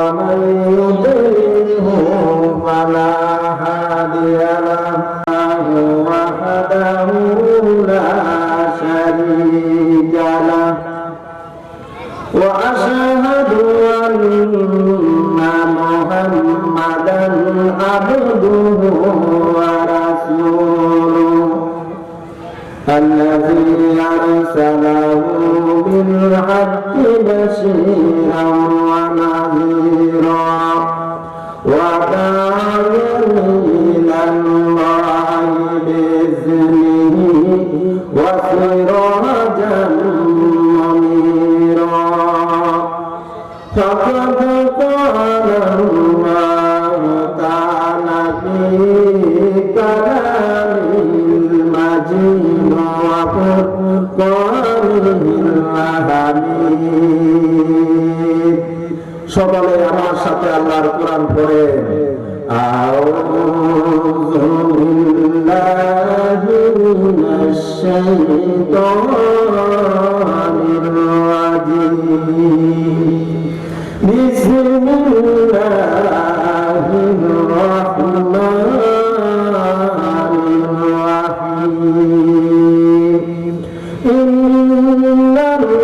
ومن يضلله فلا هادي له وحده لا شريك له وأشهد أن محمدا عبده ورسوله الذي أرسله بالحق بشيرا ونذيرا وداعيا إلى الله بإذنه وسراجا منيرا فقد قال الله تعالى في كلامه المجيد وفرقانه الحميد সকলে আমার সাথে আল্লাহর কোরআন পড়ে আউযু বিল্লাহি মিনাশ শাইতানির রাজীম বিসমিল্লাহির রাহমানির রাহিম ইন্নাল্লাহা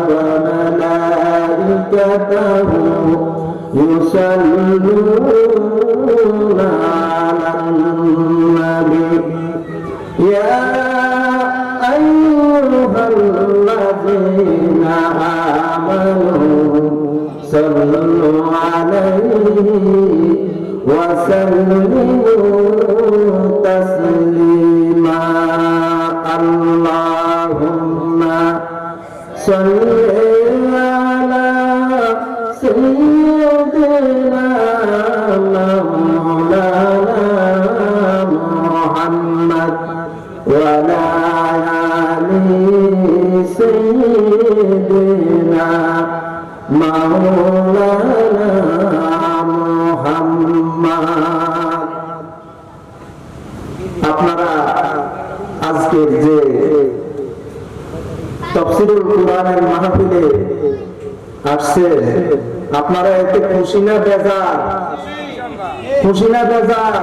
ওয়া মালাইকাতাহু ইউসাল্লুনা আলান নবী ইয়া আইয়ুহাল্লাযীনা আমানু সাল্লু আলাইহি ওয়া সাল্লিমু তাসলিমা আল্লাহুম্মা সাল্লি আলা সাইয়্যিদিনা মাওলানা মুহাম্মদ ওয়া আলা আলি সাইয়্যিদিনা মাওলানা মুহাম্মদ। আপনারা আজকের যে তাফসীরুল কোরআনের মাহফিলে আসছে, আপনারা এতে খুশি না বেজার? খুশি না বেজার?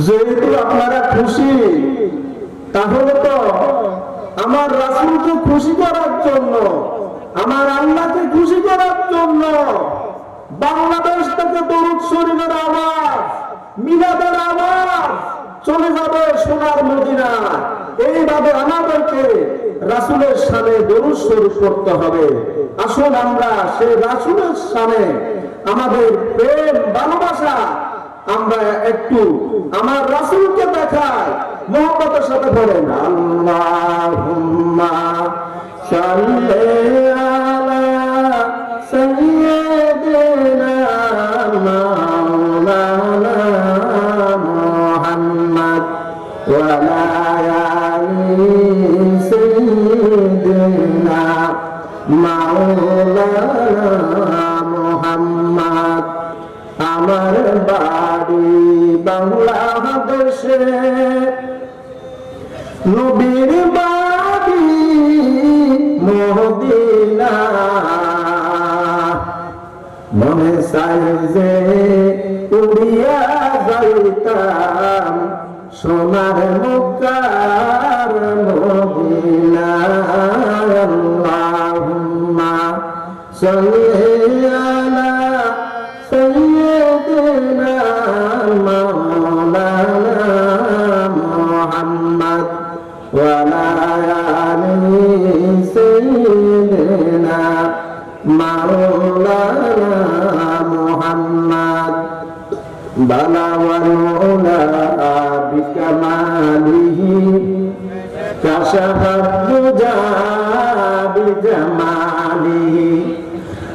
যেহেতু আপনারা খুশি, তাহলে তো আমার রাসূলকে খুশি করার জন্য, আমার আল্লাহকে খুশি করার জন্য বাংলাদেশ থেকে দরুদ শরীফের আওয়াজ, মিলাদের আওয়াজ চলে যাবে সোনার মদিনা। এইভাবে আমাদেরকে রাসূলের শানে দরুদ শরীফ পড়তে হবে। আসুন আমরা সেই রাসূলের শানে আমাদের প্রেম ভালোবাসা আমরা একটু আমার রাসূলকে দেখাই, মুহাব্বতের সাথে বলেন আল্লাহুম্মা সাল্লি আলা সাইয়্যিদিনা মাওলানা মুহাম্মদ ওয়া আলা আলি সাইয়্যিদিনা মাওলানা মুহাম্মদ। আমার বাড়ি বাংলাদেশে, নবীর বাড়ি মদিনা, মনে চাই যে উড়িয়া যাইতাম সোনার মক্কার মদিনা। আল্লাহুম্মা সাল্লি আলা সাইয়্যিদিনা মাওলানা মুহাম্মদ ওয়া আলা আলি সাইয়্যিদিনা মাওলানা মুহাম্মদ। বালাওয়াল উলা বিকামালিহি কাশাফাত দুজা বিজামালিহি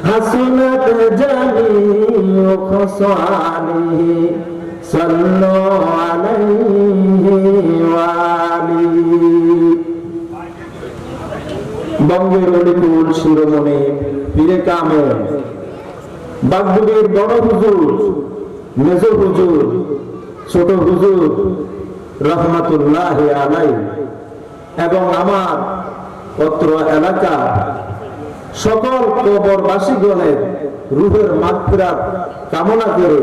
হাসনাত জামিউ খসালিহি সাল্লু আলাইহি ওয়া আলিহি। বঙ্গের অলিপুর শিরোমণি পীরে কামেল বাগদুবির বড় হুজুর, মেজ হুজুর, ছোট হুজুর রহমাতুল্লাহি আলাইহি এবং আমার অত্র এলাকা সকল কবরবাসীগণের রূহের মাগফিরাত কামনা করে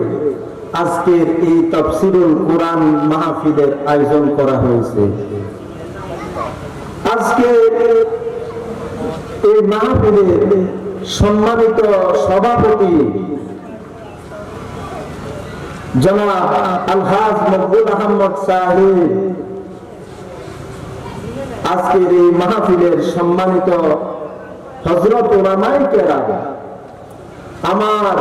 আজকের এই তাফসীরুল কোরআন মাহফিলের আয়োজন করা হয়েছে। আজকে এই মাহফিলের সম্মানিত সভাপতি জনাব আলহাজ মকবুল আহমদ সাহেব, আজকের এই মাহফিলের সম্মানিত হযরত উলামায়ে কেরাম, আমার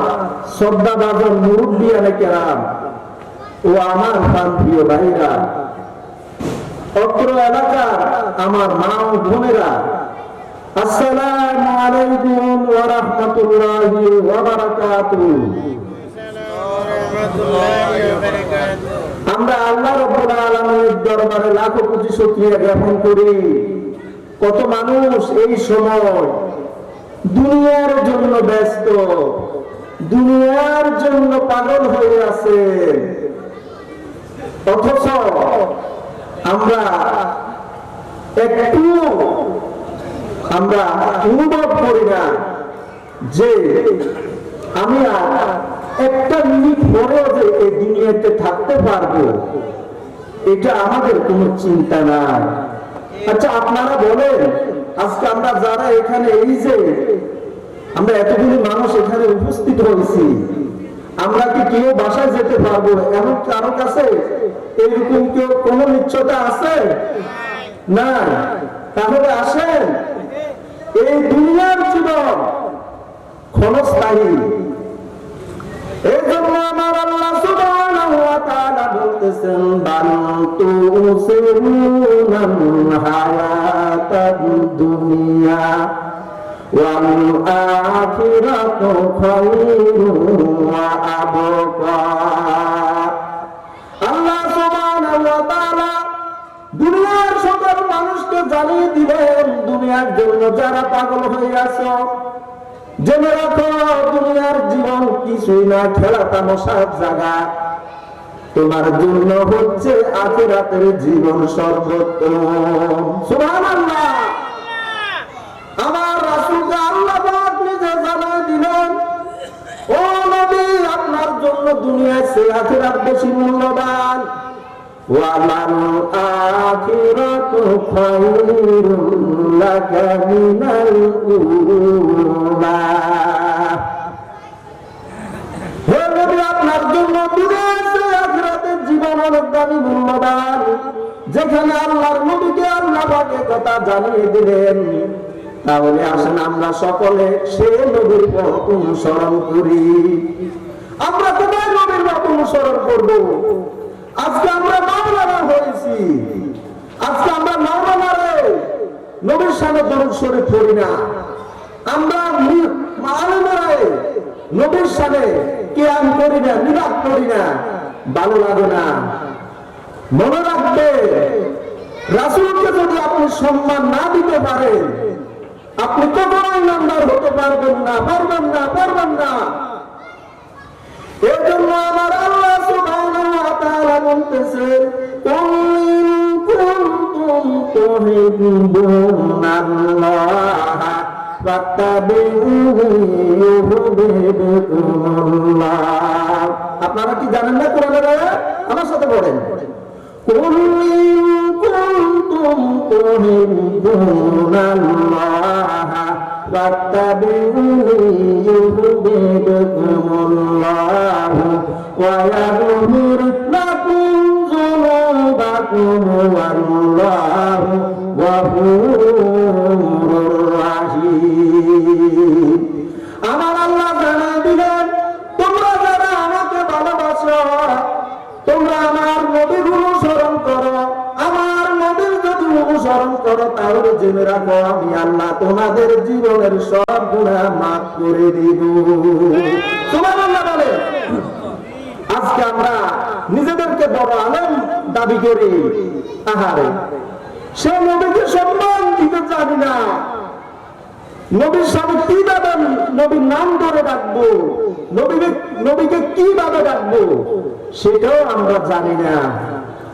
শ্রদ্ধাভাজন মুরব্বিয়ানে কেরাম ও আমার প্রিয় ভাইরা, অত্র এলাকার আমার মা ও বোনেরা, আসসালামু আলাইকুম ওয়া রাহমাতুল্লাহি ওয়া বারাকাতুহু। আমরা আল্লাহ রাব্বুল আলামিনের দরবারে লাখো কোটি শুকরিয়া জ্ঞাপন করি। কত মানুষ এই সময় দুনিয়ার জন্য ব্যস্ত, দুনিয়ার জন্য পাগল হয়ে আছে, অথচ আমরা একটু অনুভব করি না যে আমি একটা মিনিট পরেও যে এই দুনিয়াতে থাকতে পারবো, এটা আমাদের কোনো চিন্তা নাই। আচ্ছা, আপনারা বলেন, আজকে আমরা যারা এখানে এই যে আমরা এতগুলি মানুষ এখানে উপস্থিত হয়েছি, আমরা কি কেউ বাসায় যেতে পারবো এমন কারো কাছে এরকম কেউ কোনো নিশ্চয়তা আছে? না। তাহলে আসেন, এই দুনিয়ার জীবন ক্ষণস্থায়ী। এই জন্য আমার আল্লাহ সুবহানাহু ওয়া তাআলা বলতেছেন, বাল তুসিরুনাল হায়াতাদ দুনিয়া ওয়াল আখিরাতু খায়রুন ওয়া আবকা। আল্লাহ সুবহানাহু ওয়া তাআলা দুনিয়ার সকল মানুষকে জানিয়ে দিলেন, দুনিয়ার জন্য যারা পাগল হয়ে আছো, জেনে রাখো দুনিয়ার জীবন কিছুই না, খেলা তামাশার জায়গা। তোমার জন্য হচ্ছে আখিরাতের জীবন সর্বোত্তম। সুবহানাল্লাহ। আমার রাসূলকে আল্লাহ পাক নিজে জানিয়ে দিলেন, ও নবী, আপনার জন্য দুনিয়ার চেয়ে আখিরাত বেশি মূল্যবান। ওয়ালাল আখিরাতু খায়রুন লাকা মিনাল উলা। হে নবী, আপনার জন্য দুনিয়ার চেয়ে আখিরাতের জীবন অনেক দামি মূল্যবান। যেখানে আল্লাহর নবীকে আল্লাহ পাক কথা জানিয়ে দিলেন, তাহলে আসেন আমরা সকলে সে নবীর পথ অনুসরণ করি। আমরা কোথায় নবীর পথ অনুসরণ করবো? আজকে আমরা মাওলানা হয়েছি, আজকে আমরা মাওলানারে নবীর সামনে দরুদ শরীফ পড়ি না। আমরা আলেমরাই নবীর সামনে কিয়াম করি না, মিলাদ করি না। ভালো লাগে না। মনে রাখবে, রাসূলকে যদি আপনি সম্মান না দিতে পারেন, আপনি কখনোই ইমানদার হতে পারবেন না, পারবেন না, পারবেন না। এজন্য আমার আল্লাহ সুবহানাহু ওয়া তাআলা বলতেছে, কুল ইন কুনতুম তুহিব্বুনাল্লাহ ফাত্তাবিউনি ইউহিব্বুকুমুল্লাহ। আপনারা কি জানেন না কোরআনের আয়াত? আমার সাথে পড়েন, কুল ইন কুনতুম তুহিব্বুনাল্লাহ ফাত্তাবিউনি ইউহিব্বুকুমুল্লাহ ওয়া ইয়াগফির লাকুম যুনুবাকুম ওয়াল্লাহু গফুরুর রাহিম। আমার আল্লাহ জানিয়ে দিলেন, তোমরা যারা আমাকে ভালোবাসো, তোমরা আমার নবীর অনুসরণ করো। আমার নবীর যদি অনুসরণ করো, তাহলে জেনে রাখো আমি আল্লাহ তোমাদের জীবনের সব গুনাহ মাফ করে দিব। সুবহানাল্লাহ বলে। আজকে আমরা নিজেদেরকে বড় আলেম দাবি করি, আহারে সে নবীকে সম্মান দিতে জানি না। নবীর সামনে কিভাবে নবীর নাম ধরে ডাকবো, নবীকে কিভাবে ডাকবো, সেটাও আমরা জানি না।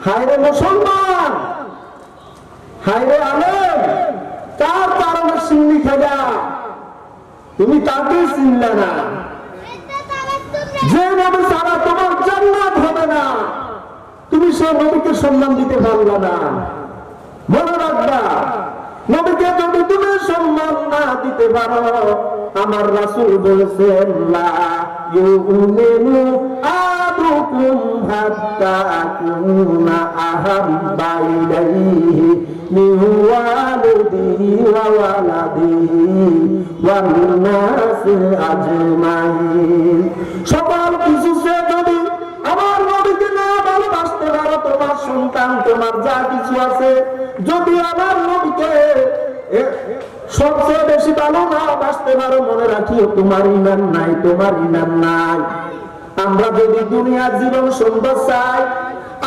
হায়রে মুসলমান, হায়রে আলেম, কার কারণে সিন্নি খাজা, তুমি তাকে চিনলে না, যে নবী ছাড়া তোমার জান্নাত হবে না, তুমি সে নবীকে সম্মান দিতে পারলে না। মনে রাখবা, নবীকে যদি তুমি সম্মান না দিতে পারো, আমার রাসূল বলেছেন লা ইউমিনু আহাদুকুম হাত্তা আকুনা আহাব্বা ইলাইহি মিন ওয়ালিদিহি ওয়া ওয়ালাদিহি ওয়ান নাসি আজমাইন। সকল কিছু সে যদি আমার নবীকে না ভালোবাসতে পারো, তোমার সন্তান, তোমার যা কিছু আছে, যদি আমার নবীকে সবচেয়ে বেশি ভালো না বাসতে পারো, মনে রাখিও তোমার ঈমান নাই, তোমার ঈমান নাই। আমরা যদি দুনিয়ার জীবন সুন্দর চাই,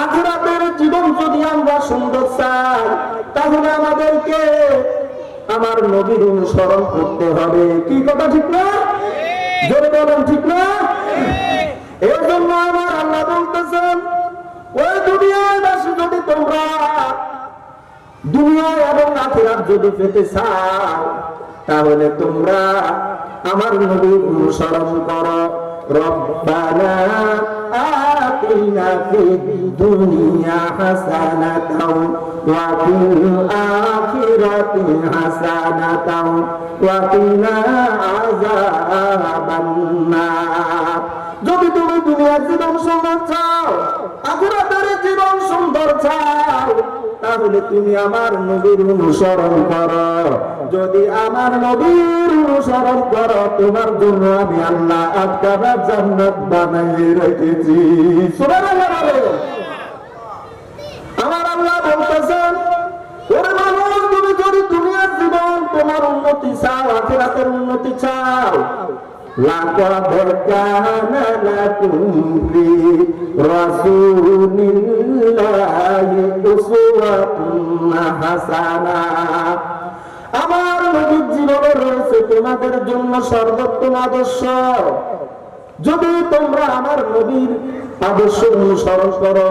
আখিরাতের জীবন যদি আমরা সুন্দর চাই, তাহলে আমাদেরকে আমার নবীর অনুসরণ করতে হবে। কি কথা ঠিক না? জোরে বলেন ঠিক না? এর জন্য আমার আল্লাহ বলতেছেন, ওই দুনিয়ায় বাসী যদি তোমরা দুনিয়া এবং আখিরাত যদি পেতে চাও, তাহলে তোমরা আমার নবীর অনুসরণ করো। রব্বানা আতিনা ফিদ দুনিয়া হাসানাতাও ওয়া ফিল আখিরাতি হাসানাতাও ওয়া কিনা আযাবান নার। যদি তুমি দুনিয়ার জীবন সুন্দর চাও, আখিরাতের জীবন সুন্দর চাও, তাহলে তুমি আমার নবীর অনুসরণ করো। যদি আমার নবীর অনুসরণ করো, তোমার জন্য আমি আল্লাহ আটকাবার জান্নাত বানিয়ে রেখেছি। সুবহানাল্লাহ। আমার আল্লাহ বলতেছেন, ওরে মানুষ, তুমি যদি দুনিয়ার জীবন তোমার উন্নতি চাও, আখিরাতের উন্নতি চাও, লাকাদ কানা লাকুম ফি রাসূলিল্লাহি উসওয়াতুন হাসানাহ। আমার নবীর জীবনে রয়েছে তোমাদের জন্য সর্বোত্তম আদর্শ। যদি তোমরা আমার নবীর আদর্শ অনুসরণ করো,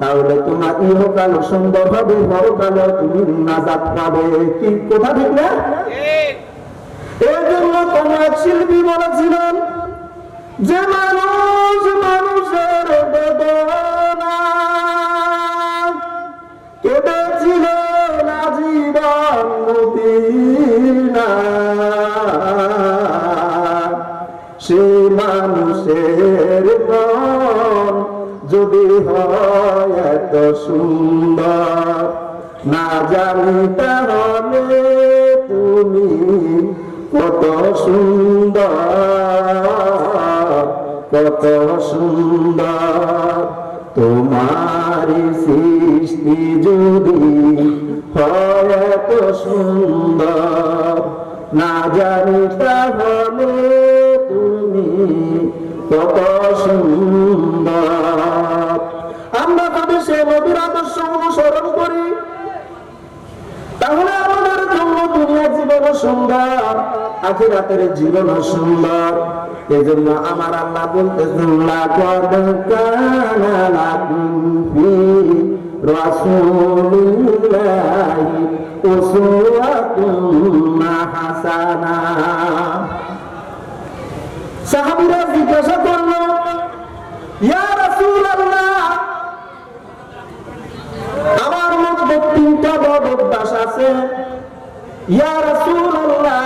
তাহলে তোমার ইহকাল সুন্দর হবে, পরকালে তুমি নাজাত পাবে। কি কথা ঠিক না? এই জন্য কোন এক শিল্পী বলেছিলেন যে মানুষ মানুষের বেদনা কেঁদেছিলেন আজীবন মদিনা, সে মানুষের মন যদি হয় এত সুন্দর, না জানি তাহলে তুমি কত সুন্দর, কত সুন্দর। তোমার সৃষ্টি যদি হয় এত সুন্দর, না জানি তাহলে তুমি কত সুন্দর। আমরা যদি সে নবীর আদর্শ অনুসরণ করি, তাহলে আমাদের জন্য দুনিয়ার জীবন সুন্দর, আখিরাতের জীবন সুন্দর। এজন্য আমার আল্লাহ বলতেছেন, লাকাদ কানা লাকুম ফি রাসূলিল্লাহি উসওয়াতুন হাসানাহ। সাহাবীরা জিজ্ঞাসা করল, ইয়া রাসূলুল্লাহ, আমার মধ্যে তিনটা বদ অভ্যাস আছে। ইয়া রাসূলুল্লাহ,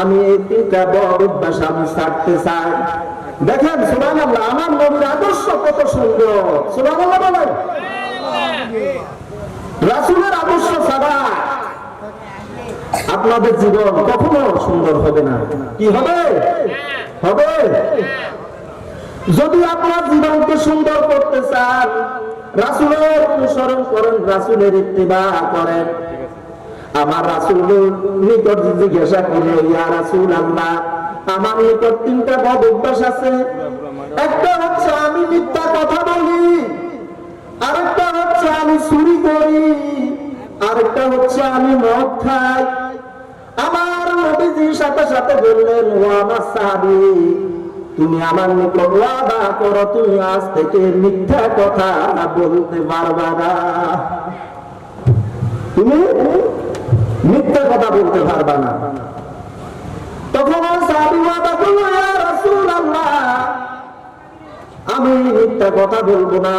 আমি এই তিনটা বদ অভ্যাস আমি ছাড়তে চাই। দেখেন সুবহানাল্লাহ, আমার নবীর আদর্শ কত সুন্দর। সুবহানাল্লাহ বলেন। রাসূলের আদর্শ ছাড়া আপনাদের জীবন কখনো সুন্দর হবে না। কি হবে? হবে। যদি আপনার জীবনকে সুন্দর করতে চান, রাসূলের অনুসরণ করেন, রাসূলের ইত্তিবা করেন। আমার রাসূল নিকট জিজ্ঞাসা করল, ইয়া রাসূলুল্লাহ, আমার নিকট তিনটা বদ অভ্যাস আছে। একটা হচ্ছে আমি মিথ্যা কথা বলি, আরেকটা হচ্ছে আমি চুরি করি, আরেকটা হচ্ছে আমি মদ খাই। আমার নবীজির সাথে সাথে বললেন, ও আমার সাহাবী, তুমি আমার নিকট ওয়াদা করো, তুমি আজ থেকে মিথ্যা কথা বলতে পারবা না। তুমি মিথ্যা কথা বলতে পারবা না। তখন সাহাবী ওয়াদা করল, ইয়া রাসূলুল্লাহ, আমি মিথ্যা কথা বলবো না।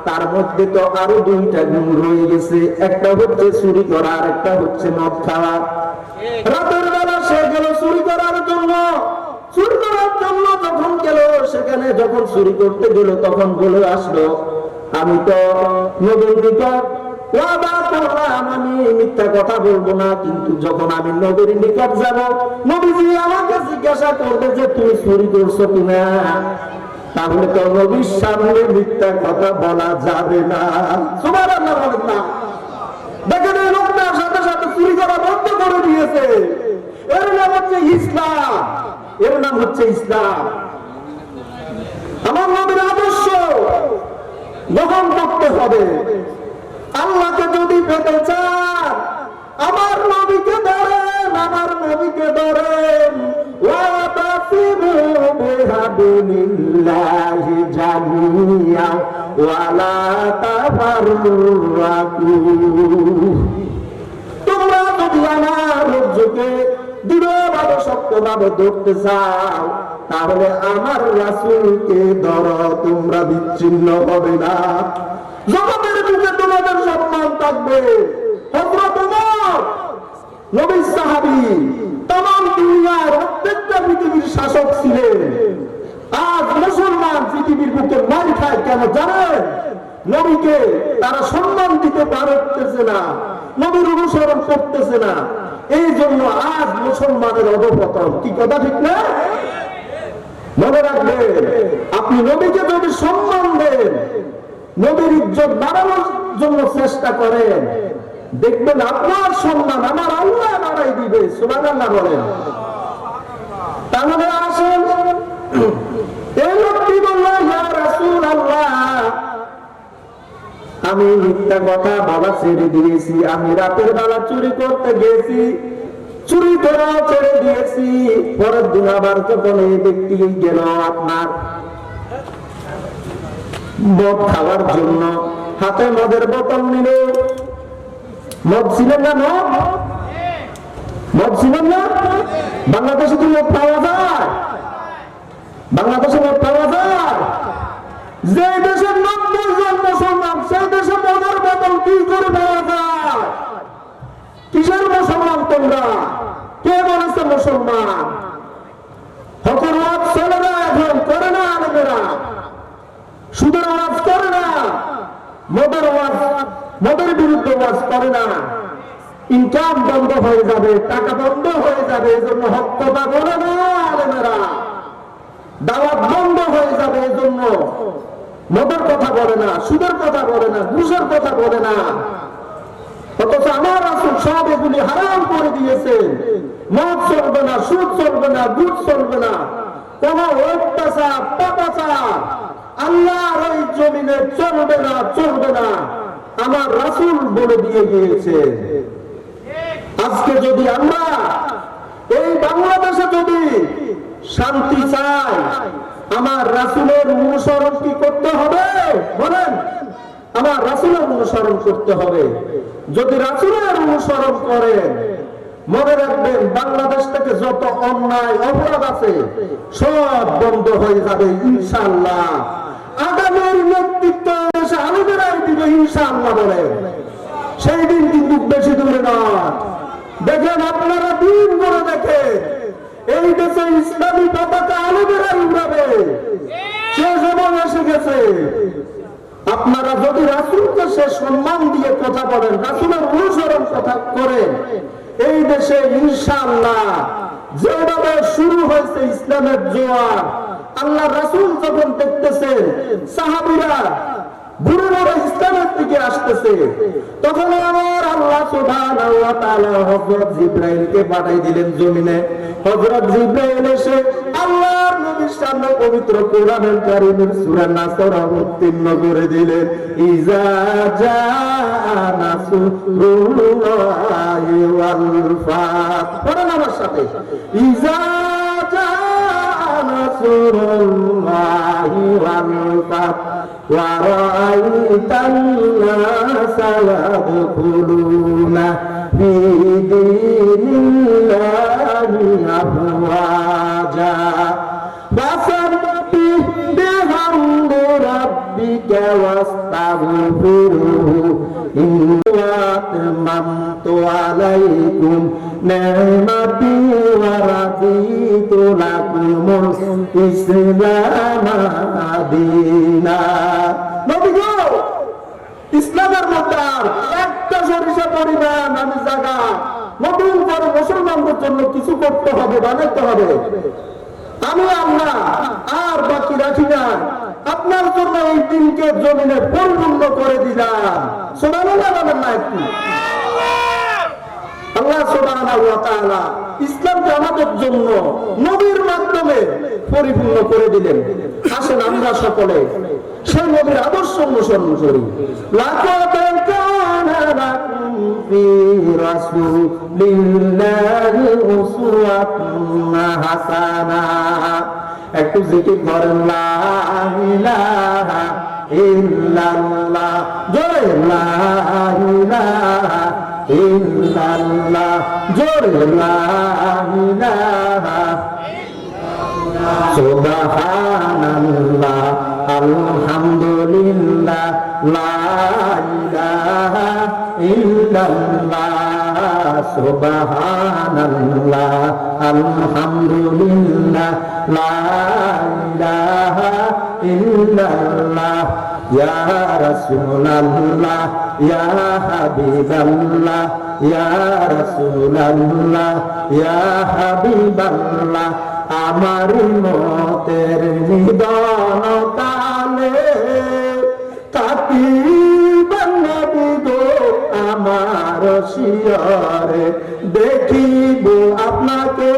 তার মধ্যে তো আরো দুইটা গুণ রয়ে গেছে, একটা হচ্ছে চুরি করা, আর একটা হচ্ছে মদ খাওয়া। রাতের বেলা সে গেল চুরি করার জন্য। চুরি করার জন্য যখন গেল, সেখানে যখন চুরি করতে গেল, তখন বলে আসলো, আমি তো নবীর নিকট ওয়াদা করলাম আমি মিথ্যা কথা বলবো না, কিন্তু যখন আমি নবীর নিকট যাব, নবীজি আমাকে জিজ্ঞাসা করবে যে তুমি চুরি করছো কিনা, তাহলে তো নবীর সামনে মিথ্যা কথা বলা যাবে না। সুবহানাল্লাহ বলেন না? দেখেন এই লোকটা সাথে সাথে চুরি করা বন্ধ করে দিয়েছে। এর নাম হচ্ছে ইসলাম, এর নাম হচ্ছে ইসলাম। আমার নবীর আদর্শ গ্রহণ করতে হবে। আল্লাহকে যদি পেতে চান, আমার নবীকে ধরেন, আমার নবীকে ধরেন। ওয়াতাসিমু বিহাবিলিল্লাহি জামিয়া ওয়ালা তাফাররাকু। তোমরা যদি আমার রজ্জুকে দৃঢ়ভাবে শক্তভাবে ধরতে চাও, তাহলে আমার রাসূলকে ধরো, তোমরা বিচ্ছিন্ন হবে না। জগতের বুকে তোমাদের সম্মান থাকবে। হযরত ওমর নবীর সাহাবী, तमाम দুনিয়ার প্রত্যেকটা পৃথিবীর শাসক ছিলেন। আজ মুসলমান পৃথিবীর বুকে মার খায় কেন জানেন? নবীকে তারা সম্মান দিতে পারতেছে না, নবীর অনুসরণ করতেছে না। এই জন্য আজ মুসলমানের অধঃপতন। কি কথা ঠিক না? মনে রাখবেন, আপনি নবীকে যদি সম্মান দেন, নবীর ইজ্জত বাড়ানোর জন্য চেষ্টা করেন, দেখবেন আপনার সম্মান আমার আল্লাহ বাড়াই দিবে। সুবহানাল্লাহ বলেন। তাহলে আসেন, এই লোকটি বলল, ইয়া রাসূলুল্লাহ, আমি মিথ্যা কথা বাবা ছেড়ে দিয়েছি, আমি রাতের বেলা চুরি করতে গেছি, চুরি করা ছেড়ে দিয়েছি। পরের দিন আবার যখন এই ব্যক্তি গেল আপনার মদ খাওয়ার জন্য, হাতে মদের বোতল নিল। মদ ছিলেন না? মদ ছিলেন না? বাংলাদেশে কি মদ পাওয়া যায়? বাংলাদেশে মদ পাওয়া যায়? যে দেশের 90% মুসলমান, সেই দেশে মদের বোতল কি করে পাওয়া যায়? কিসের মুসলমান তোমরা? কে বলেছে মুসলমান? হকের ওয়াজ চলে না, এখন করে না আলেমেরা। সুদের ওয়াজ করে না, মদের ওয়াজ, মদের বিরুদ্ধে ওয়াজ করে না। ইনকাম বন্ধ হয়ে যাবে, টাকা বন্ধ হয়ে যাবে, এই জন্য হক কথা বলে না আলেমেরা। দাওয়াত বন্ধ হয়ে যাবে, এই জন্য মদের কথা বলে না, সুদের কথা বলে না, ঘুষের কথা বলে না। অথচ আমার রাসূল সব এগুলি হারাম করে দিয়েছেন। মদ চলবে না, সুদ চলবে না, ঘুষ চলবে না, কোন অত্যাচার পাপাচার আল্লাহর এই জমিনে চলবে না, চলবে না। আমার রাসূল বলে দিয়ে গিয়েছেন। আজকে যদি আমরা এই বাংলাদেশে যদি শান্তি চাই, আমার রাসূলের অনুসরণ কি করতে হবে? বলেন, আমার রাসূলের অনুসরণ করতে হবে। যদি রাসূলের অনুসরণ করেন, মনে রাখবেন, বাংলাদেশ থেকে যত অন্যায় অপরাধ আছে সব বন্ধ হয়ে যাবে ইনশাআল্লাহ। আগামীর নেতৃত্ব দেশে আলেমেরাই দিবে ইনশাআল্লাহ বলেন। সেই দিন কিন্তু বেশি দূরে নয়। দেখেন, আপনারা দিন করে দেখেন, এই দেশে ইসলামী পতাকা আলেমেরাই উড়াবে। সে সময় এসে গেছে। আপনারা যদি রাসূলকে সে সম্মান দিয়ে কথা বলেন, রাসূলের অনুসরণ কথা করেন, এই দেশে ইনশাআল্লাহ যেভাবে শুরু হয়েছে ইসলামের জোয়ার, আল্লাহ রাসূল যখন দেখতেছেন সাহাবীরা ঘুরে ঘুরে ইসলামের দিকে আসতেছে, তখন আমার আল্লাহ সুবহানাহু ওয়া তাআলা হযরত জিবরাইলকে পাঠিয়ে দিলেন জমিনে। হযরত জিবরাইল এসে আল্লাহর নবীর সামনে পবিত্র কোরআনুল কারীমের সূরা নাসর অবতীর্ণ করে দিলেন। ইজা জাআ নাসরুল্লাহি ওয়াল ফাত। পড়েন আমার সাথে, ইজা জাআ নাসরুল্লাহি ওয়াল ফাত وَرَأَيْتَ النَّاسَ يَدْخُلُونَ فِي دِينِ اللَّهِ أفواجا فسبح بحمد ربك واستغفره وأتممت عليكم نعمتي ورضيت لكم الإسلام دينا ইসলামের মধ্যে আর একটা সরিষা পরিমাণ আমি জায়গা নতুন করে মুসলমানদের জন্য কিছু করতে হবে, বানাইতে হবে। আমি আল্লাহ আর বাকি রাখি না, আপনার জন্য এই দিনকে জমিনে পরিপূর্ণ করে দিলাম। সুবহানাল্লাহ বলেন না একটু? আল্লাহ সুবহানাহু ওয়া তাআলা ইসলামকে আমাদের জন্য নবীর মাধ্যমে পরিপূর্ণ করে দিলেন। আসেন আমরা সকলে সেই নবীর আদর্শ অনুসরণ করি। লাকাদ কানা লাকুম ফি রাসূলিল্লাহি উসওয়াতুন হাসানা। একটু জিকির করেন লা ইলাহা ইল্লাল্লাহ, জোরে লা ইলাহা ইল্লাল্লাহ, জোরে লা ইলাহা সুবহানাল্লাহ আলহামদুলিল্লাহ লা ইলাহা ইল্লাল্লাহ সুবহানাল্লাহ আলহামদুলিল্লাহ লা ইলাহা ইল্লাল্লাহ ইয়া রাসূলুল্লাহ ইয়া হাবিবাল্লাহ ইয়া রাসূলুল্লাহ ইয়া হাবিবাল্লাহ আমার মতের নিদান কালে তাকিবেন নবী গো আমার শিয়রে, দেখিব আপনাকে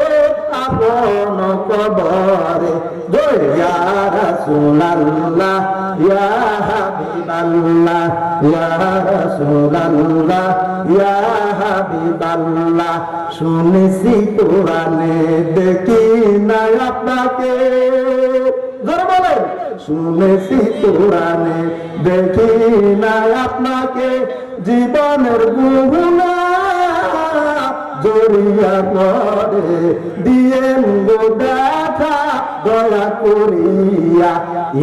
আপন কবরে। জয় ইয়া রাসূলুল্লাহ ইয়া হাবিবাল্লাহ ইয়া রাসূলুল্লাহ ইয়া হাবিবাল্লাহ। শুনেছি কোরআনে দেখি না আপনাকে, জোরে বলেন। শুনেছি কোরআনে দেখি না আপনাকে, জীবনের গুনাহ জড়িয়া পড়ে দিয়েন গো দেখা দয়া করিয়া।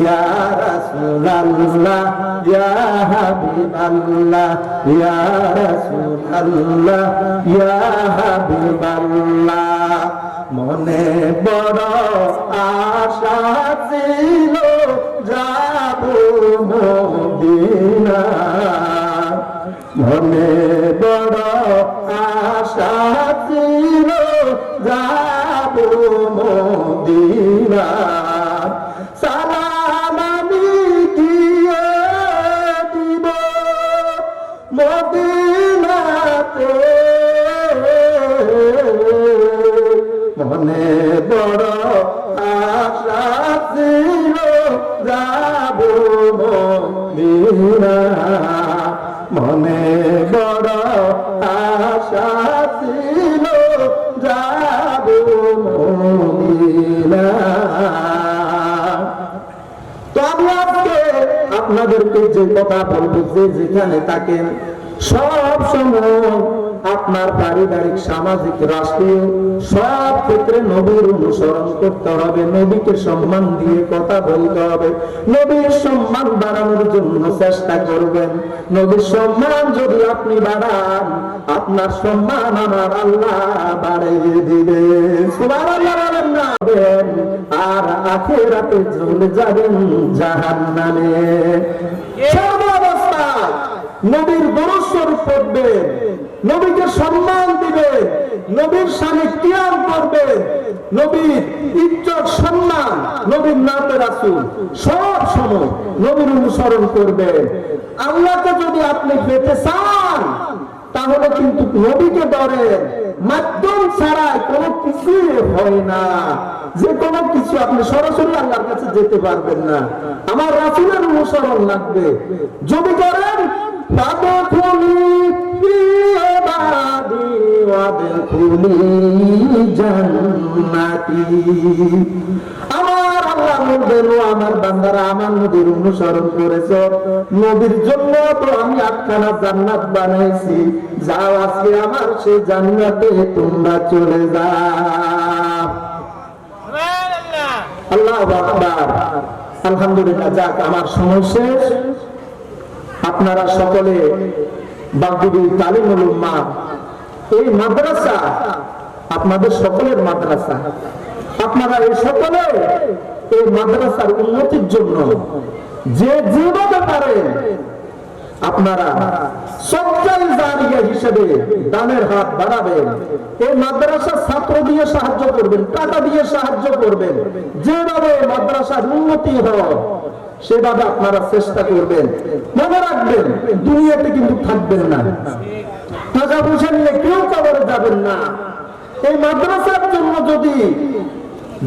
ইয়া রাসূলুল্লাহ ইয়া হাবিবাল্লাহ ইয়া রাসূলুল্লাহ ইয়া হাবিবাল্লাহ। মনে বড় আশা ছিল যাব মদিনা, মনে বড় আশা ছিল যাব মদিনা। সালাম আমি দিয়ে দিব মদিনাতে, মনে বড় আশা ছিল যাব মদিনা, মনে বড় আশা ছিল যাব মদিনা। তো আমি আজকে আপনাদেরকে যে কথা বলবো, যে যেখানে থাকেন সব সময় আপনার পারিবারিক, সামাজিক, রাষ্ট্রীয় সব ক্ষেত্রে নবীর অনুসরণ করতে হবে। নবীকে সম্মান দিয়ে কথা বলতে হবে। নবীর সম্মান বাড়ানোর জন্য চেষ্টা করবেন। নবীর সম্মান যদি আপনি বাড়ান, আপনার সম্মান আমার আল্লাহ বাড়িয়ে দিবে। সুবহানাল্লাহ বলেন না? আর আখিরাতে চলে যাবেন জাহান্নামে। সর্বাবস্থায় নবীর দরুদ শরীফ পড়বেন, নবীকে সম্মান দিবেন, নবীর সামনে কিয়াম করবেন, নবীর ইজ্জত সম্মান, নবীর নাতে রাসূল সব সময় নবীর অনুসরণ করবেন। আল্লাহকে যদি আপনি পেতে চান তাহলে কিন্তু নবীকে ধরেন। মাধ্যম ছাড়াই কোনো কিছু হয় না। যে কোনো কিছু আপনি সরাসরি আল্লাহর কাছে যেতে পারবেন না, আমার রাসূলের অনুসরণ লাগবে। যদি করেন আমার আল্লাহ বলবেন, ও আমার বান্দারা আমার নবীর অনুসরণ করেছো, নবীর জন্য তো আমি 8খানা জান্নাত বানাইছি, যাও আজকে আমার সেই জান্নাতে তোমরা চলে যাও। আল্লাহু আকবার। আলহামদুলিল্লাহ। যাক, আমার সময় শেষ। আপনারা সকলে বাগদুবি তালিমুল উম্মাহ এই মাদ্রাসা আপনাদের সকলের মাদ্রাসা। আপনারা এই সকলে এই মাদ্রাসার উন্নতির জন্য যে যেভাবে পারেন আপনারা সবচাই জারিয়া হিসেবে দানের হাত বাড়াবেন। এই মাদ্রাসার ছাত্র দিয়ে সাহায্য করবেন, টাকা দিয়ে সাহায্য করবেন। যেভাবে মাদ্রাসার উন্নতি হয় সেভাবে আপনারা চেষ্টা করবেন। মনে রাখবেন, দুনিয়াতে কিন্তু থাকবেন না, টাকা পয়সা নিয়ে কেউ কবরে যাবেন না। এই মাদ্রাসার জন্য যদি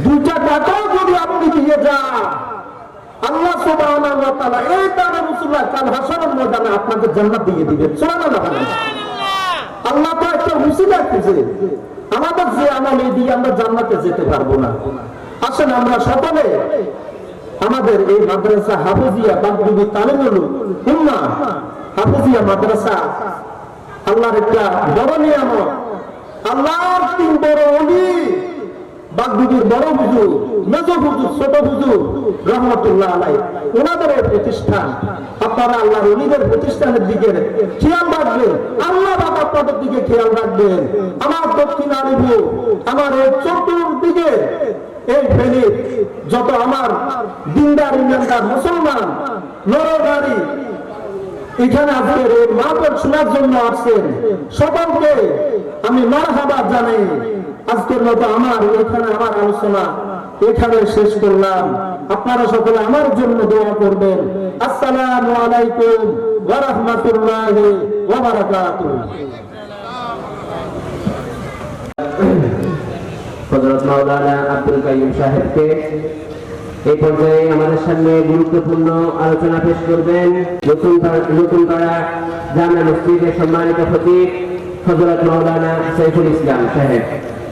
2টা টাকাও যদি আপনি দিয়ে যান, আল্লাহ সুবহানাহু ওয়া তাআলা এই তারা রাসূলুল্লাহ কাল হাসরের ময়দানে আপনাকে জান্নাত দিয়ে দিবেন। সুবহানাল্লাহ। আল্লাহ তো একটা উসিলা খুঁজে, আমাদের যে আমল এই দিয়ে আমরা জান্নাতে যেতে পারবো না। আসেন আমরা সকলে আমাদের এই মাদ্রাসা হাফেজিয়া বাগদুবি তালিমুল উম্মাহ হাফেজিয়া মাদ্রাসা আল্লাহর একটা বড় নিয়ামত। আল্লাহর 3 বড় ওলি, বাগদুবির বড় হুজুর, মেজ হুজুর, ছোট হুজুর রহমতুল্লাহ আলাইহি, ওনাদের এই প্রতিষ্ঠান। আপনারা আল্লাহর ওলিদের প্রতিষ্ঠানের দিকে খেয়াল রাখবেন, আল্লাহ বাবা আপনাদের দিকে খেয়াল রাখবেন। আমার দক্ষিণ আলিপুর, আমার এই চতুর্দিকে এই ফেনীর যত আমার দিনদার ইমানদার মুসলমান নরনারী এখানে আজকের এই মাহফিল শোনার জন্য আসছেন, সকলকে আমি মারহাবা জানাই। আজকের মতো আমার এখানে আমার আলোচনা এখানে শেষ করলাম। আপনারা সকলে আমার জন্য দোয়া করবেন। আসসালামু আলাইকুম ওয়া রাহমাতুল্লাহি ওয়া বারাকাতুহু। হযরত মাওলানা আব্দুল কাইয়ুম সাহেবকে এই পর্যায়ে আমাদের সামনে গুরুত্বপূর্ণ আলোচনা পেশ করবেন নতুন পাড়া জামে মসজিদের সম্মানিত খতিব হযরত মাওলানা সাইফুল ইসলাম সাহেব।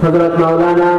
হযরত মাওলানা